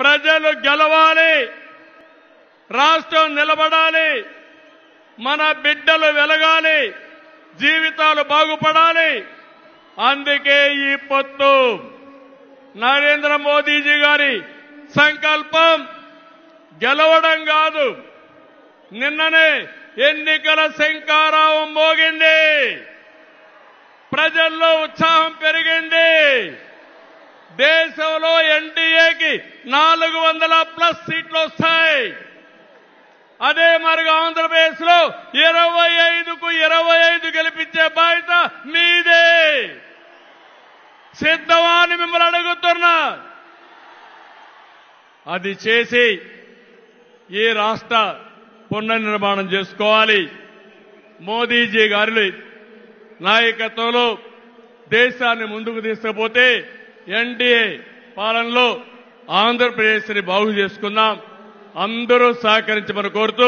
ప్రజలు గెలవాలి, రాష్ట్రం నిలబడాలి, మన బిడ్డలు వెలగాలి, జీవితాలు బాగుపడాలి. అందుకే ఈ పొత్తు. నరేంద్ర మోదీజీ గారి సంకల్పం గెలవడం కాదు. నిన్ననే ఎన్నికల శంఖారావం మోగింది, ప్రజల్లో ఉత్సాహం పెరిగింది. దేశంలో ఎన్డీఏకి 400+ సీట్లు వస్తాయి. అదే మరిగా ఆంధ్రప్రదేశ్ లో 25కు 25 గెలిపించే బాధ్యత మీదే. సిద్ధమా అని మిమ్మల్ని అడుగుతున్నా. అది చేసి ఈ రాష్ట్ర పునర్నిర్మాణం చేసుకోవాలి. మోదీజీ గారి నాయకత్వంలో దేశాన్ని ముందుకు తీసుకుపోతే ఎన్డీఏ పాలనలో ఆంధ్రప్రదేశ్ని బాగు చేసుకుందాం. అందరూ సహకరించమని కోరుతూ